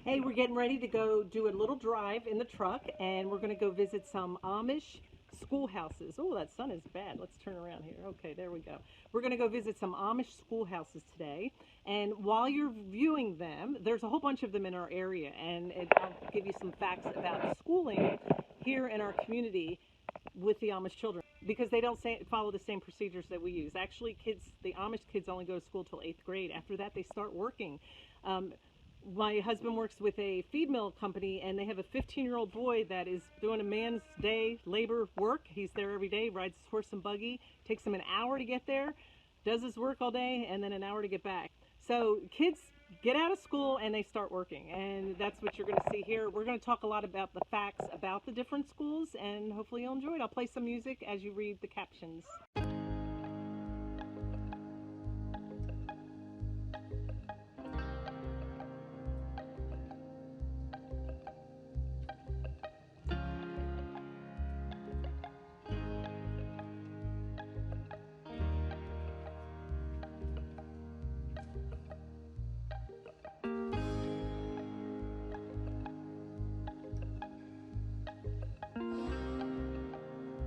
Hey, we're getting ready to go do a little drive in the truck, and we're going to go visit some Amish schoolhouses. Oh, that sun is bad. Let's turn around here. Okay, there we go. We're going to go visit some Amish schoolhouses today. And while you're viewing them, there's a whole bunch of them in our area, and I'll give you some facts about schooling here in our community with the Amish children because they don't follow the same procedures that we use. Actually, the Amish kids only go to school till eighth grade. After that, they start working. Um, my husband works with a feed mill company, and they have a 15-year-old boy that is doing a man's day labor work. He's there every day, rides his horse and buggy, takes him an hour to get there, does his work all day, and then an hour to get back. So kids get out of school and they start working, and that's what you're going to see here. We're going to talk a lot about the facts about the different schools, and hopefully you'll enjoy it. I'll play some music as you read the captions.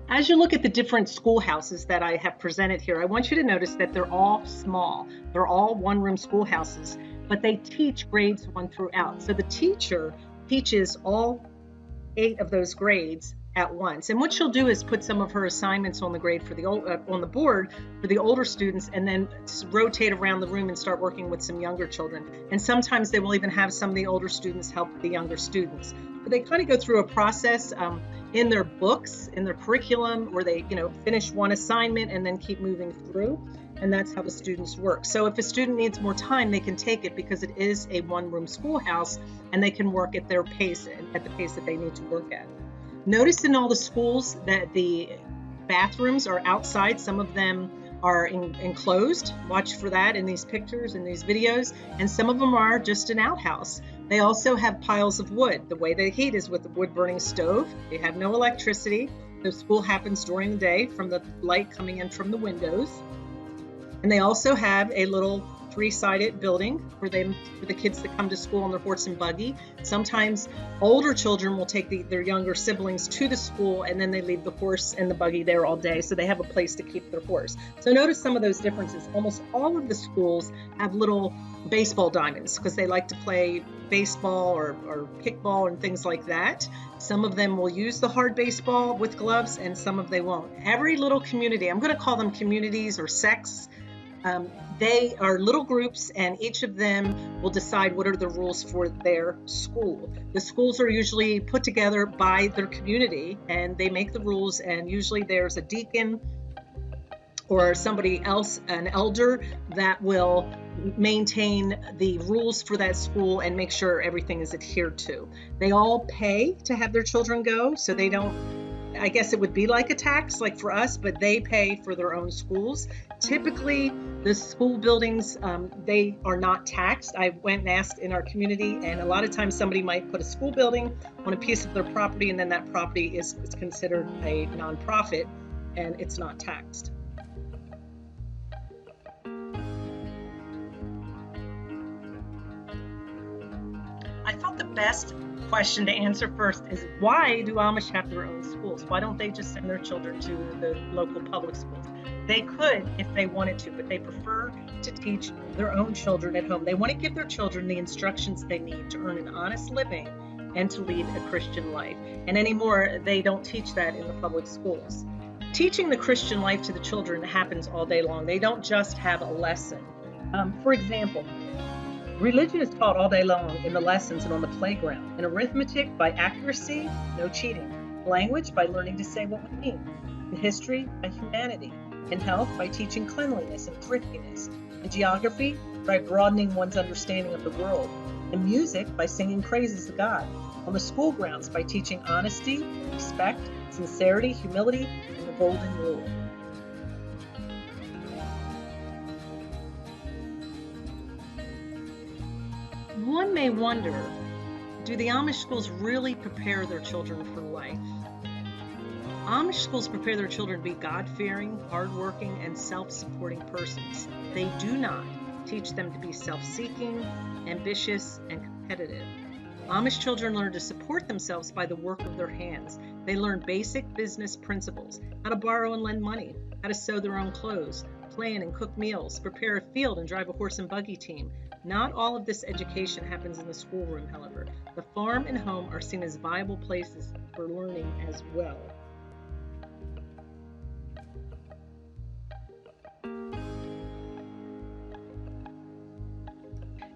As you look at the different schoolhouses that I have presented here, I want you to notice that they're all small. They're all one-room schoolhouses, but they teach grades 1 through out. So the teacher teaches all 8 of those grades at once. And what she'll do is put some of her assignments on the grade for on the board for the older students, and then rotate around the room and start working with some younger children. And sometimes they will even have some of the older students help the younger students. But they kind of go through a process in their books, in their curriculum, where they finish one assignment and then keep moving through. And that's how the students work. So if a student needs more time, they can take it because it is a one-room schoolhouse, and they can work at their pace, at the pace that they need to work at. Notice in all the schools that the bathrooms are outside. Some of them are enclosed. Watch for that in these pictures and these videos. And some of them are just an outhouse. They also have piles of wood. The way they heat is with a wood-burning stove. They have no electricity. The school happens during the day from the light coming in from the windows. And they also have a little 3-sided building for the kids that come to school on their horse and buggy. Sometimes older children will take their younger siblings to the school, and then they leave the horse and the buggy there all day, so they have a place to keep their horse. So notice some of those differences. Almost all of the schools have little baseball diamonds because they like to play baseball or kickball and things like that. Some of them will use the hard baseball with gloves, and some of they won't. Every little community, I'm going to call them communities or sects, they are little groups, and each of them will decide what are the rules for their school. The schools are usually put together by their community, and they make the rules, and usually there's a deacon or somebody else, an elder, that will maintain the rules for that school and make sure everything is adhered to. They all pay to have their children go, so they don't, I guess it would be like a tax, like for us, but they pay for their own schools. Typically, the school buildings, they are not taxed. I went and asked in our community, and a lot of times somebody might put a school building on a piece of their property, and then that property is considered a nonprofit, and it's not taxed. I thought the best question to answer first is, why do Amish have their own schools? Why don't they just send their children to the local public schools? They could if they wanted to, but they prefer to teach their own children at home. They want to give their children the instructions they need to earn an honest living and to lead a Christian life. And anymore, they don't teach that in the public schools. Teaching the Christian life to the children happens all day long. They don't just have a lesson. For example, religion is taught all day long in the lessons and on the playground. In arithmetic, by accuracy, no cheating. Language, by learning to say what we mean. In history, by humanity. In health, by teaching cleanliness and thriftiness. In geography, by broadening one's understanding of the world. In music, by singing praises to God. On the school grounds, by teaching honesty, respect, sincerity, humility, and the golden rule. One may wonder, do the Amish schools really prepare their children for life? Amish schools prepare their children to be God-fearing, hardworking, and self-supporting persons. They do not teach them to be self-seeking, ambitious, and competitive. Amish children learn to support themselves by the work of their hands. They learn basic business principles, how to borrow and lend money, how to sew their own clothes, plan and cook meals, prepare a field, and drive a horse and buggy team. Not all of this education happens in the schoolroom, however. The farm and home are seen as viable places for learning as well.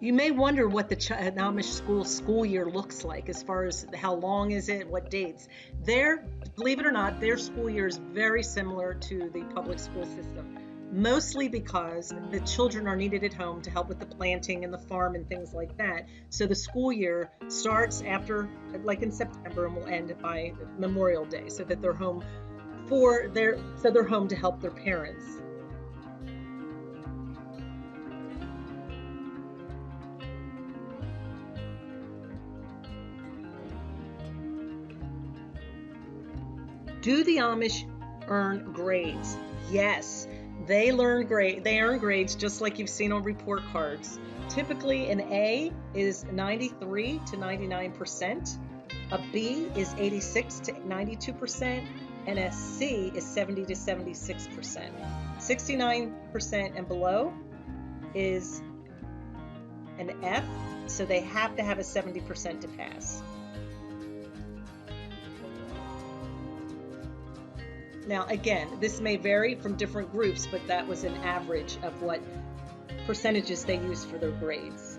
You may wonder what the Amish school year looks like, as far as how long is it, what dates. Believe it or not, their school year is very similar to the public school system, mostly because the children are needed at home to help with the planting and the farm and things like that. So the school year starts after, like in September, and will end by Memorial Day, so that they're home they're home to help their parents. Do the Amish earn grades? Yes, they earn grades just like you've seen on report cards. Typically, an A is 93 to 99%, a B is 86 to 92%, and a C is 70 to 76%. 69% and below is an F, so they have to have a 70% to pass. Now, again, this may vary from different groups, but that was an average of what percentages they use for their grades.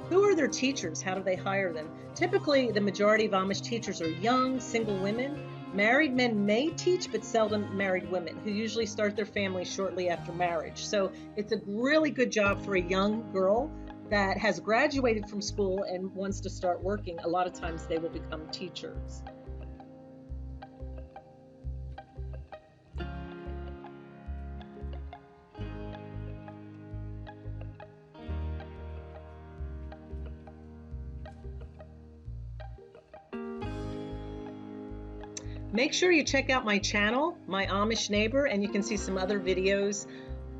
Who are their teachers? How do they hire them? Typically, the majority of Amish teachers are young, single women. Married men may teach, but seldom married women, who usually start their family shortly after marriage. So it's a really good job for a young girl that has graduated from school and wants to start working. A lot of times they will become teachers. Make sure you check out my channel, My Amish Neighbor, and you can see some other videos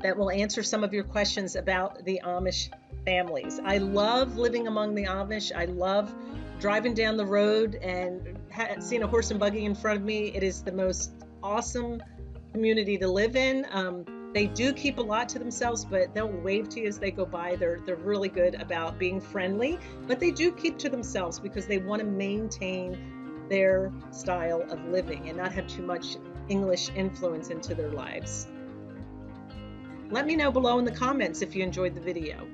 that will answer some of your questions about the Amish families. I love living among the Amish. I love driving down the road and seeing a horse and buggy in front of me. It is the most awesome community to live in. They do keep a lot to themselves, but they'll wave to you as they go by. They're really good about being friendly, but they do keep to themselves because they want to maintain their style of living and not have too much English influence into their lives. Let me know below in the comments if you enjoyed the video.